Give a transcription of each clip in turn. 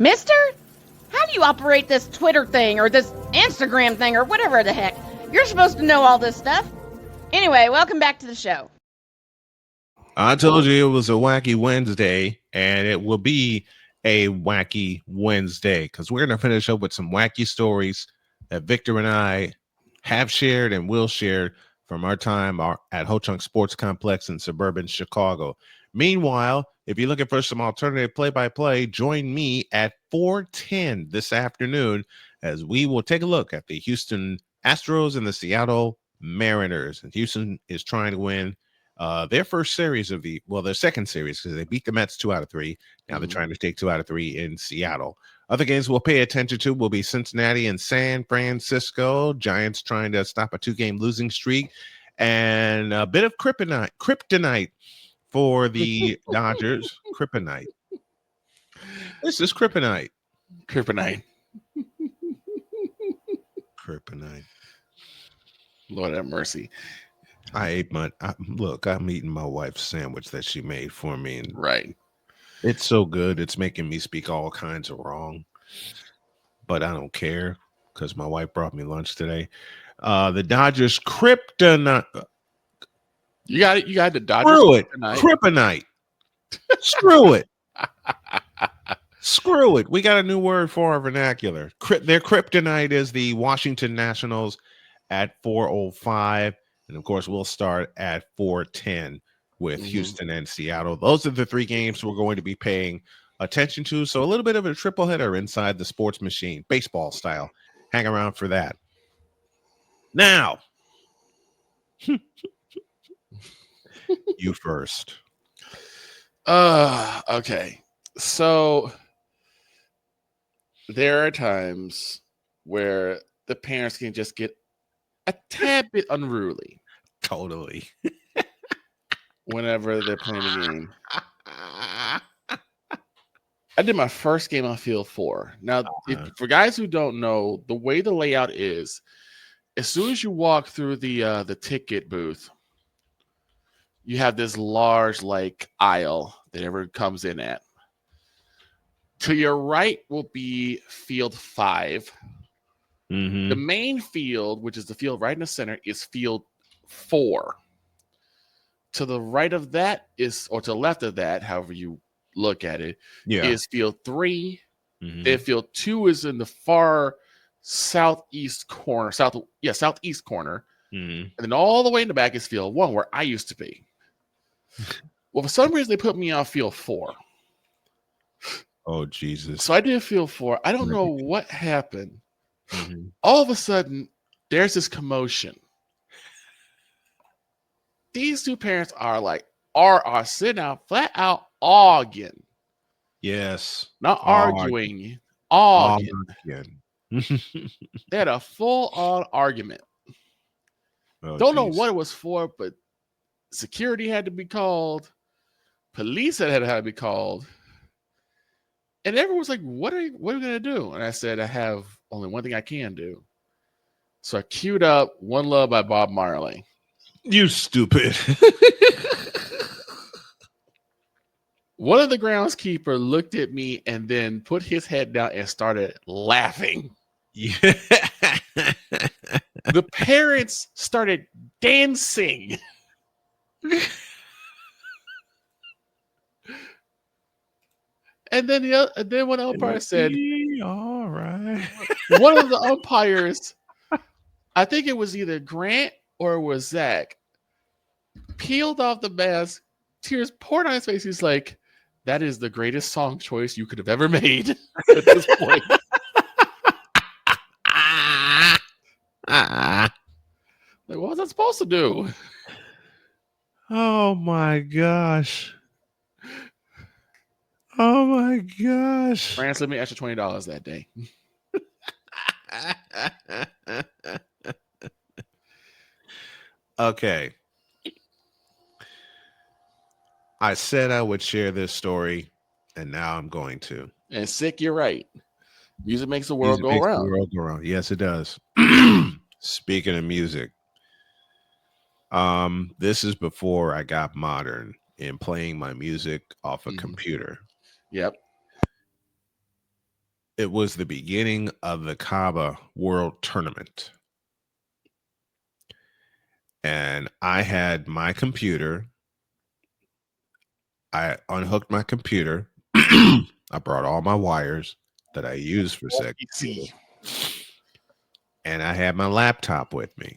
Mister? How do you operate this Twitter thing or this Instagram thing or whatever the heck? You're supposed to know all this stuff. Anyway, welcome back to the show. I told you it was a wacky Wednesday, and it will be a wacky Wednesday because we're going to finish up with some wacky stories that Victor and I have shared and will share from our time at Ho Chunk Sports Complex in suburban Chicago. Meanwhile, if you're looking for some alternative play-by-play, join me at 4:10 this afternoon as we will take a look at the Houston Astros and the Seattle Mariners. And Houston is trying to win their first series of their second series because they beat the Mets 2 out of 3. Now they're trying to take 2 out of 3 in Seattle. Other games we'll pay attention to will be Cincinnati and San Francisco. Giants trying to stop a 2-game losing streak, and a bit of kryptonite for the Dodgers. Kryptonite. This is kryptonite. Kryptonite. Kryptonite. Lord have mercy. I'm eating my wife's sandwich that she made for me, and Right. it's so good. It's making me speak all kinds of wrong, but I don't care because my wife brought me lunch today. The Dodgers kryptonite. You got it. You got the Dodgers. Screw it. Kryptonite. Screw it. Screw it. We got a new word for our vernacular. Their kryptonite is the Washington Nationals at 4:05. And of course, we'll start at 4:10 with Houston and Seattle. Those are the 3 games we're going to be paying attention to. So a little bit of a triple header inside the sports machine, baseball style. Hang around for that. Now, you first. Okay. So there are times where the parents can just get a tad bit unruly. Totally. Whenever they're playing the game. I did my first game on field 4. Now, for guys who don't know, the way the layout is, as soon as you walk through the ticket booth, you have this large aisle that everyone comes in at. To your right will be field 5. The main field, which is the field right in the center, is field 4. To the right of that or to the left of that, however you look at it, is field 3. Then field 2 is in the far southeast corner. Southeast corner. And then all the way in the back is field 1, where I used to be. Well, for some reason, they put me on field 4. Oh, Jesus. So I did field 4. I don't know what happened. All of a sudden, there's this commotion. These 2 parents are sitting out, flat out arguing. Yes. Not arguing. Arguing. They had a full-on argument. Don't know what it was for, but security had to be called. Police had to be called. And everyone was like, what are you going to do? And I said, I have only one thing I can do. So I queued up One Love by Bob Marley. You stupid. One of the groundskeeper looked at me and then put his head down and started laughing. Yeah. The parents started dancing. And then one umpire said, all right. One of the umpires, I think it was either Grant or it was Zach, peeled off the mask, tears poured on his face. He's like, that is the greatest song choice you could have ever made at this point. What was I supposed to do? Oh my gosh. Oh my gosh. France let me extra $20 that day. Okay. I said I would share this story, and now I'm going to. And sick, you're right. Music makes the world go around. Yes, it does. Speaking of music, this is before I got modern in playing my music off a computer. Yep. It was the beginning of the Kaba World Tournament. And I had my computer. I unhooked my computer. I brought all my wires that I use for said computer. And I had my laptop with me.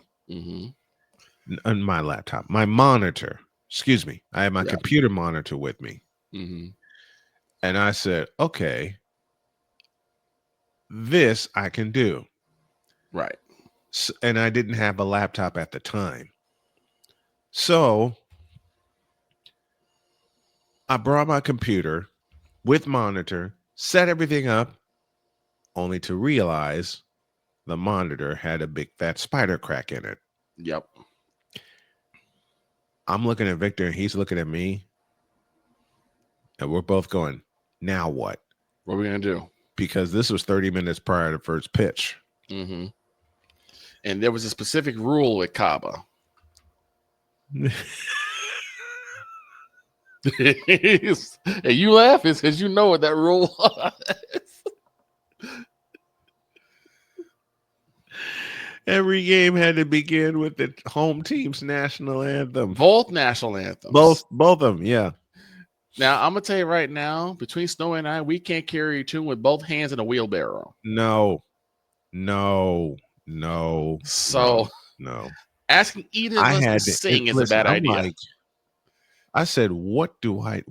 My laptop, my monitor. Excuse me. I had my computer monitor with me. And I said, okay, this I can do. Right. So, and I didn't have a laptop at the time. So I brought my computer with monitor, set everything up, only to realize the monitor had a big fat spider crack in it. Yep. I'm looking at Victor and he's looking at me. And we're both going, now what? What are we going to do? Because this was 30 minutes prior to first pitch. And there was a specific rule at Kaba. And you laugh is because you know what that rule was. Every game had to begin with the home team's national anthem. Both national anthems. Both of them, yeah. Now, I'm going to tell you right now, between Snow and I, we can't carry a tune with both hands in a wheelbarrow. No. So, asking either of us to sing is a bad idea. I said, what do I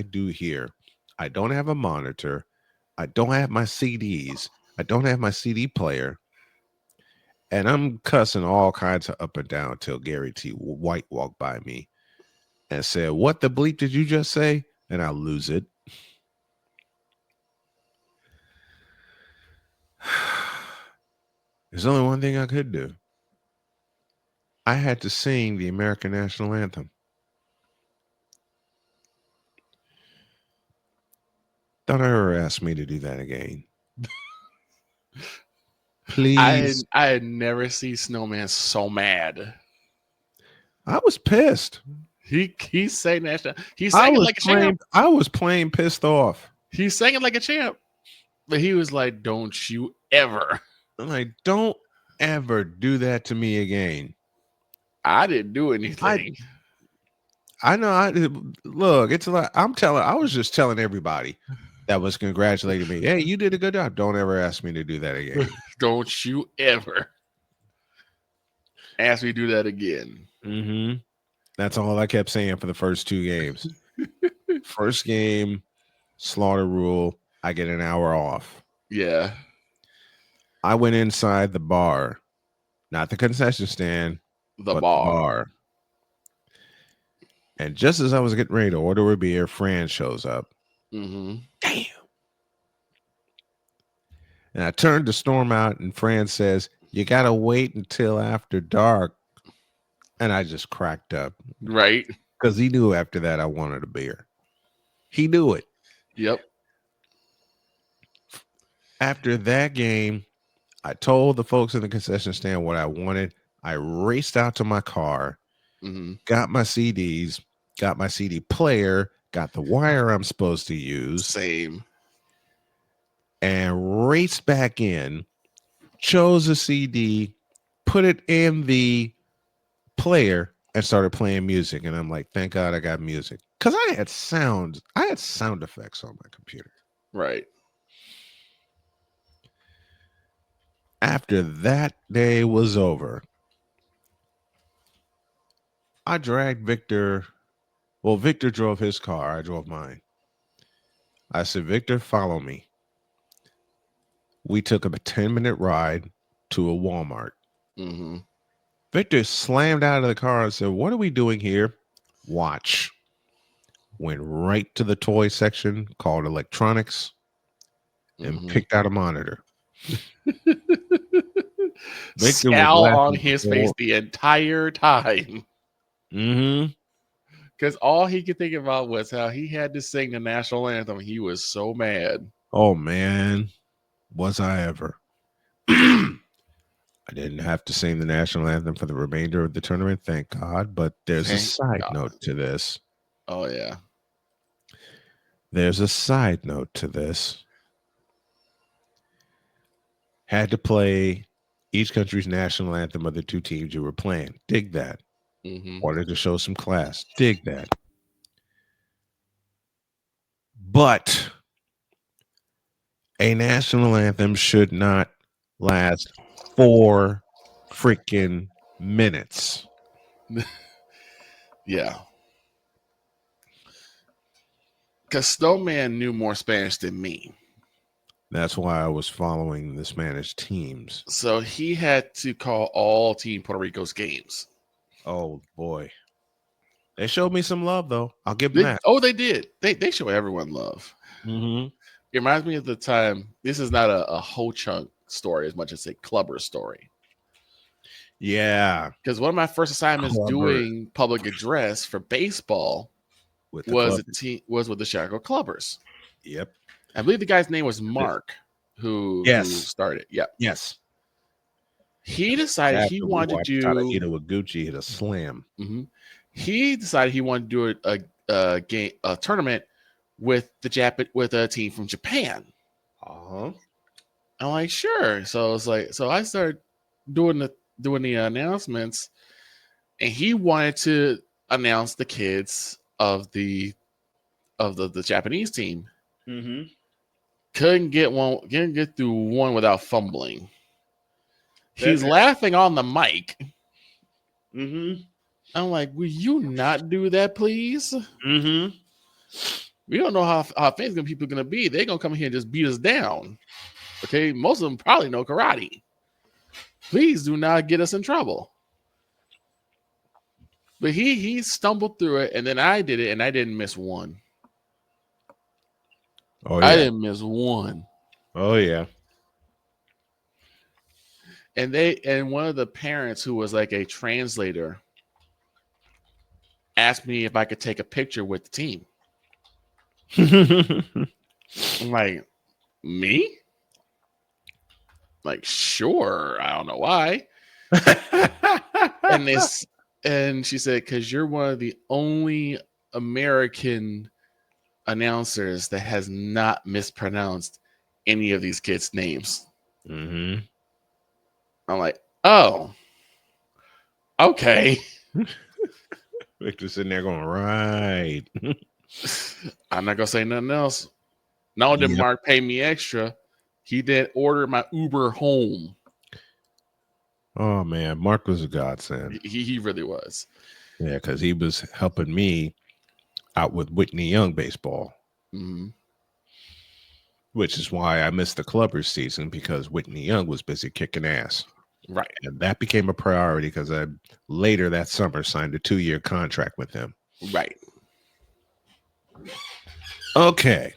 do here? I don't have a monitor. I don't have my CDs. I don't have my CD player. And I'm cussing all kinds of up and down till Gary T. White walked by me and said, what the bleep did you just say? And I'll lose it. There's only one thing I could do. I had to sing the American national anthem. Don't ever ask me to do that again. Please. I had never seen Snowman so mad. I was pissed. He sang national. He sang it like a champ. I was playing pissed off. He sang it like a champ. But he was like, don't you ever. I'm like, don't ever do that to me again. I didn't do anything. I know. Look, it's a lot. I was just telling everybody that was congratulating me. Hey, you did a good job. Don't ever ask me to do that again. Don't you ever ask me to do that again. That's all I kept saying for the first two games. First game, slaughter rule. I get an hour off. Yeah. I went inside the bar, not the concession stand, the bar. And just as I was getting ready to order a beer, Fran shows up. Damn. And I turned to storm out, and Fran says, you got to wait until after dark. And I just cracked up. Right. Because he knew after that I wanted a beer. He knew it. Yep. After that game, I told the folks in the concession stand what I wanted. I raced out to my car, got my CDs, got my CD player, got the wire I'm supposed to use. Same. And raced back in, chose a CD, put it in the player, and started playing music. And I'm like, thank God I got music. Because I had sound effects on my computer. Right. After that day was over, I dragged Victor. Well, Victor drove his car. I drove mine. I said, Victor, follow me. We took a 10-minute ride to a Walmart. Victor slammed out of the car and said, what are we doing here? Watch. Went right to the toy section called electronics and picked out a monitor. Victor scowl on his face the entire time. Because all he could think about was how he had to sing the national anthem. He was so mad. Oh, man. Was I ever. I didn't have to sing the national anthem for the remainder of the tournament, thank God. But there's a side note to this. Oh, yeah. There's a side note to this. had to play each country's national anthem of the two teams you were playing. Dig that. Mm-hmm. Wanted to show some class. Dig that. But a national anthem should not last 4 freaking minutes. Yeah. Because Snowman knew more Spanish than me. That's why I was following the Spanish teams. So he had to call all Team Puerto Rico's games. Oh, boy. They showed me some love, though. I'll give them that. Oh, they did. They show everyone love. Mm-hmm. It reminds me of the time. This is not a Ho Chunk story as much as a Clubber story. Yeah. Because one of my first assignments Clubber. doing public address for baseball was with the Chicago Clubbers. Yep. I believe the guy's name was Mark, who started. Yep. Yes. He decided he wanted to do. Hit with Gucci hit a slam. Mm-hmm. He decided he wanted to do a tournament with a team from Japan. Uh-huh. I'm like, sure. So it's like, so I started doing the announcements, and he wanted to announce the kids of the Japanese team. Mm-hmm. Couldn't get through one without fumbling. He's laughing on the mic. Mm-hmm. I'm like, will you not do that, please? Mm-hmm. We don't know how fans people are gonna be. They're gonna come here and just beat us down. Okay, most of them probably know karate. Please do not get us in trouble. But he stumbled through it, and then I did it, and I didn't miss one. Oh yeah. I didn't miss one. Oh yeah. And one of the parents who was like a translator asked me if I could take a picture with the team. I'm like, me? Like, sure. I don't know why. and she said, because you're one of the only American announcers that has not mispronounced any of these kids' names. Mm-hmm. I'm like, oh, okay. Victor's sitting there going, right. I'm not gonna say nothing else. Not only did Mark pay me extra, he did order my Uber home. Oh man, Mark was a godsend. He really was. Yeah, because he was helping me out with Whitney Young baseball. Mm-hmm. Which is why I missed the Clubbers season, because Whitney Young was busy kicking ass. Right. And that became a priority because I later that summer signed a 2-year contract with him. Right. Okay.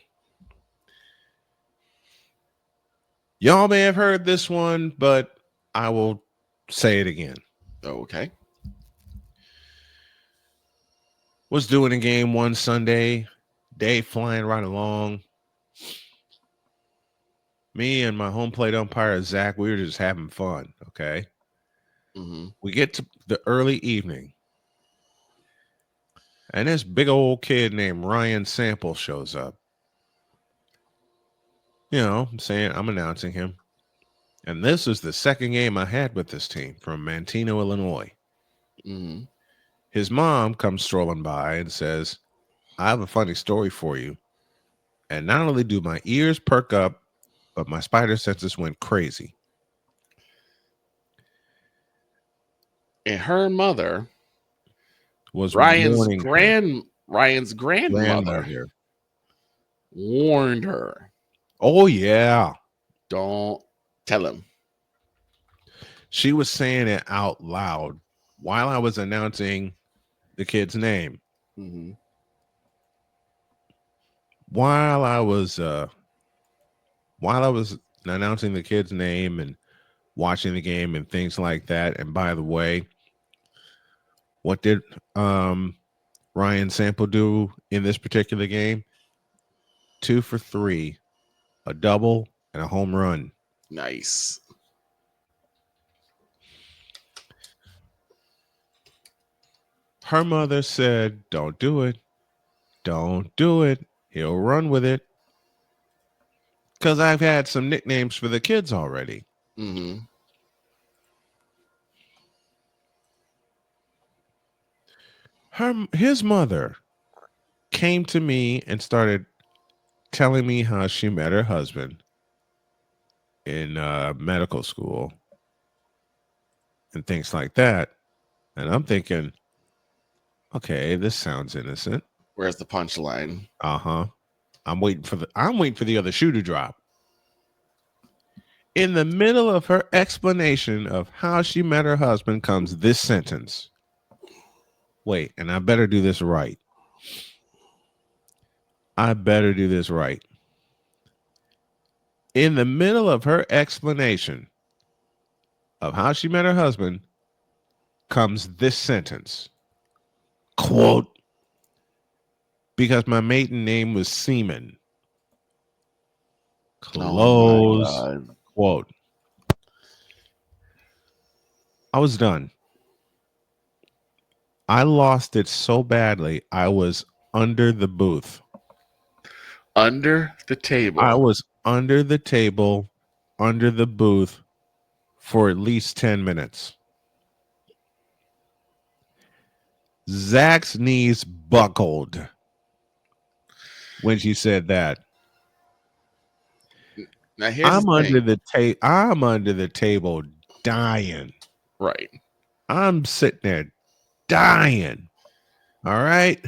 Y'all may have heard this one, but I will say it again. Okay. Was doing a game one Sunday, day flying right along. Me and my home plate umpire, Zach, we were just having fun, okay? Mm-hmm. We get to the early evening, and this big old kid named Ryan Sample shows up. You know, I'm announcing him. And this is the second game I had with this team from Manteno, Illinois. Mm-hmm. His mom comes strolling by and says, I have a funny story for you. And not only do my ears perk up, but my spider senses went crazy. And her mother Was Ryan's grandmother warned her. Oh, yeah. Don't tell him. She was saying it out loud while I was announcing the kid's name. Mm-hmm. While I was announcing the kid's name and watching the game and things like that. And by the way, what did Ryan Sample do in this particular game? 2 for 3, a double and a home run. Nice. Her mother said, don't do it. Don't do it. He'll run with it. Because I've had some nicknames for the kids already. Mm-hmm. His mother came to me and started telling me how she met her husband in medical school and things like that. And I'm thinking, okay, this sounds innocent. Where's the punchline? Uh-huh. I'm waiting for the other shoe to drop. In the middle of her explanation of how she met her husband comes this sentence. Wait, and I better do this right. I better do this right. In the middle of her explanation of how she met her husband comes this sentence. Quote, because my maiden name was Seaman. Close quote. I was done. I lost it so badly. I was under the booth. Under the table. I was under the table, under the booth for at least 10 minutes. Zach's knees buckled when she said that. Now I'm under the table dying. Right. I'm sitting there dying. All right.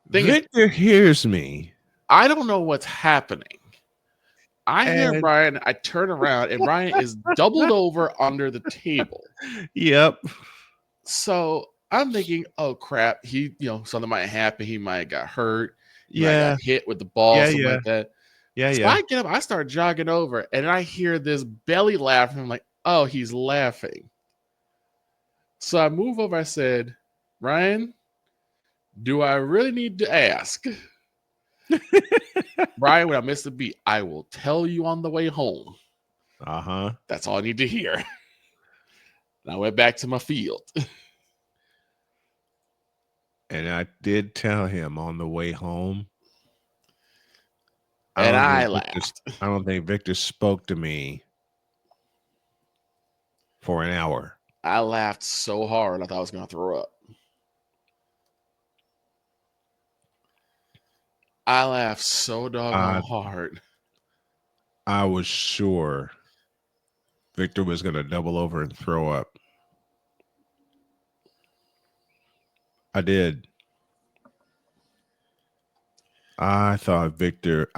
Victor hears me. I don't know what's happening. I hear Brian. I turn around and Brian is doubled over under the table. Yep. So I'm thinking, oh crap, something might happen. He might have got hurt. He might Yeah. have got hit with the ball, something like that. Yeah, so I get up, I start jogging over, and I hear this belly laugh. And I'm like, oh, he's laughing. So I move over. I said, Ryan, do I really need to ask? Brian, when I miss the beat, I will tell you on the way home. Uh-huh. That's all I need to hear. And I went back to my field. And I did tell him on the way home. And I laughed. I don't think Victor spoke to me for an hour. I laughed so hard I thought I was going to throw up. I laughed so doggone hard. I was sure Victor was going to double over and throw up. I did. I thought Victor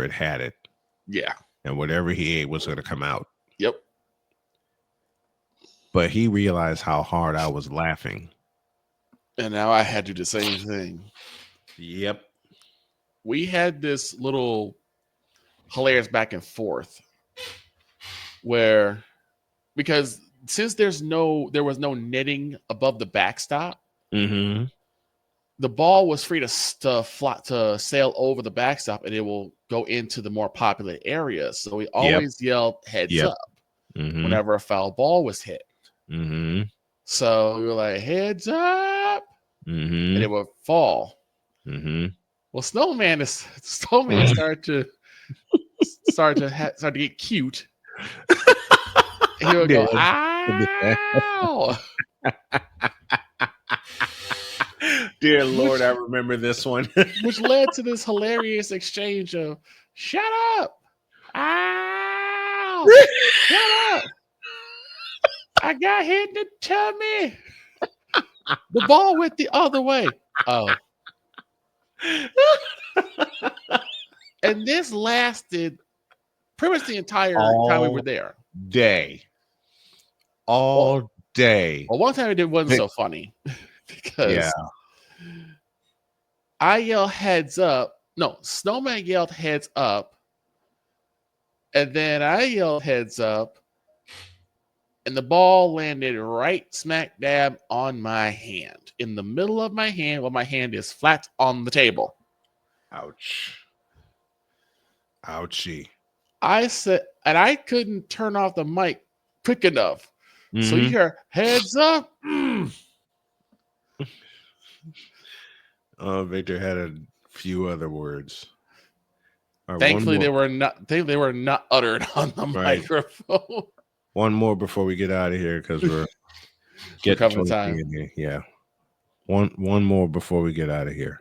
had it. Yeah. And whatever he ate was going to come out. Yep. But he realized how hard I was laughing. And now I had to do the same thing. Yep. We had this little hilarious back and forth because since there was no netting above the backstop, mm-hmm. the ball was free to sail over the backstop, and it will go into the more popular areas. So we always yelled heads up whenever a foul ball was hit. Mm-hmm. So we were like, heads up, and it would fall. Mm-hmm. Well, Snowman started to get cute. He would go, ow. Dear Lord, I remember this one. Which led to this hilarious exchange of, shut up. Ow. Shut up. I got hit in the tummy. The ball went the other way. Oh. And this lasted pretty much the entire time we were there. All day. Well, one time it wasn't so funny because I yelled heads up. No, Snowman yelled heads up. And then I yelled heads up. And the ball landed right smack dab on my hand. In the middle of my hand, while my hand is flat on the table. Ouch. Ouchie. I said, and I couldn't turn off the mic quick enough. Mm-hmm. So you hear heads up. Victor had a few other words. All right, Thankfully, they were not uttered on the Right. microphone. One more before we get out of here because we're getting Covering time. in here. Yeah. One more before we get out of here.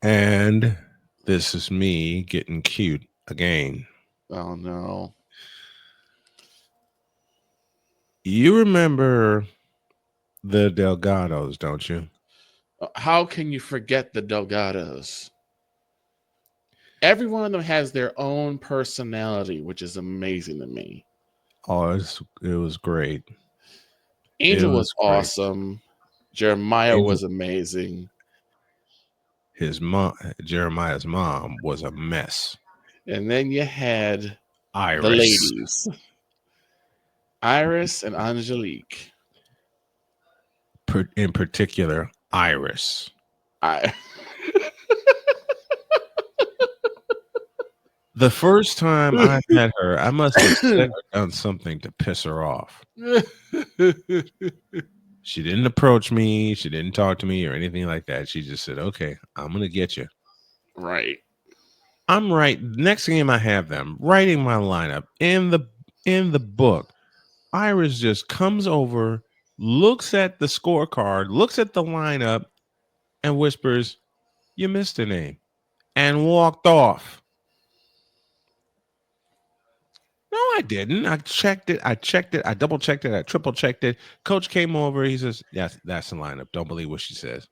And this is me getting cute again. Oh no. You remember the Delgados, don't you? How can you forget the Delgados? Every one of them has their own personality, which is amazing to me. Oh, it was great. Angel was awesome. Jeremiah was amazing. His mom, Jeremiah's mom, was a mess. And then you had Iris. the ladies, Iris and Angelique. In particular, Iris. The first time I met her, I must have said or done something to piss her off. She didn't approach me. She didn't talk to me or anything like that. She just said, okay, I'm going to get you. Right. I'm right. Next game I have them writing my lineup in the book. Iris just comes over, looks at the scorecard, looks at the lineup, and whispers, "You missed a name," and walked off. No, I didn't. I checked it. I double checked it. I triple checked it. Coach came over. He says, "Yes, that's the lineup. Don't believe what she says."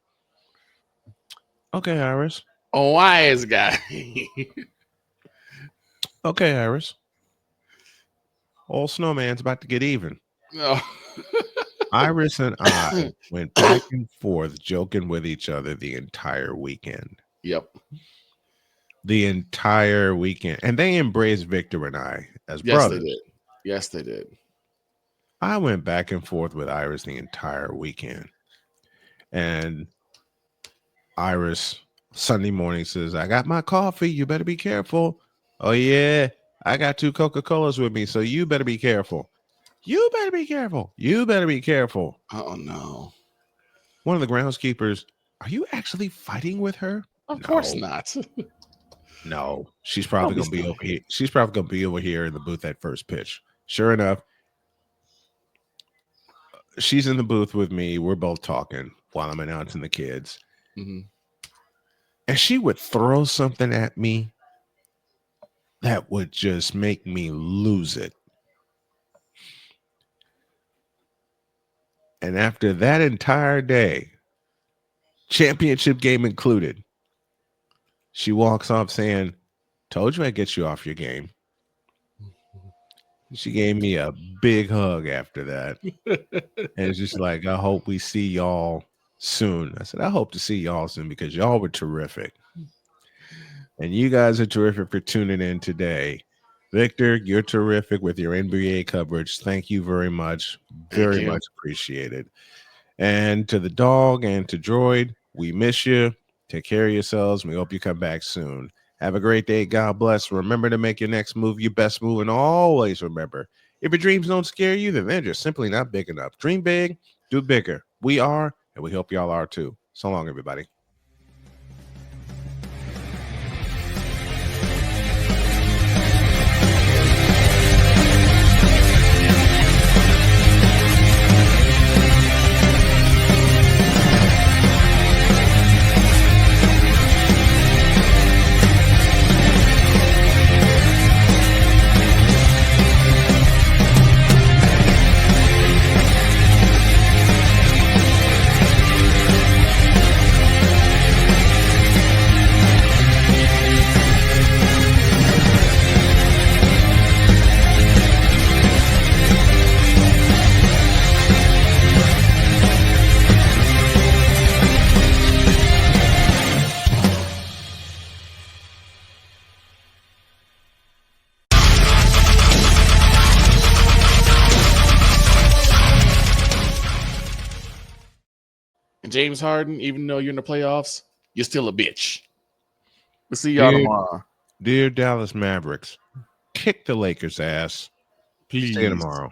Okay, Iris. A wise guy. Okay, Iris. Old Snowman's about to get even. No. Iris and I went back and forth joking with each other the entire weekend. Yep. The entire weekend. And they embraced Victor and I as brothers. Yes, they did. I went back and forth with Iris the entire weekend. And Iris Sunday morning says, "I got my coffee. You better be careful." "Oh, yeah. I got 2 Coca-Colas with me, so you better be careful." "You better be careful. You better be careful." Oh, no. One of the groundskeepers, "Are you actually fighting with her?" Of course not. No. She's probably going to be over here. She's probably going to be over here in the booth at first pitch. Sure enough, she's in the booth with me. We're both talking while I'm announcing the kids. Mm-hmm. And she would throw something at me that would just make me lose it. And after that entire day, championship game included, she walks off saying, "Told you I'd get you off your game." She gave me a big hug after that. And it's just like, "I hope we see y'all soon." I said, "I hope to see y'all soon because y'all were terrific. And you guys are terrific for tuning in today." Victor, you're terrific with your NBA coverage. Thank you very much. Very much appreciated. And to the dog and to Droid, we miss you. Take care of yourselves. We hope you come back soon. Have a great day. God bless. Remember to make your next move your best move. And always remember, if your dreams don't scare you, then they're just simply not big enough. Dream big, do bigger. We are, and we hope y'all are too. So long, everybody. James Harden, even though you're in the playoffs, you're still a bitch. We'll see y'all tomorrow. Dear Dallas Mavericks, kick the Lakers' ass. Please. See you tomorrow.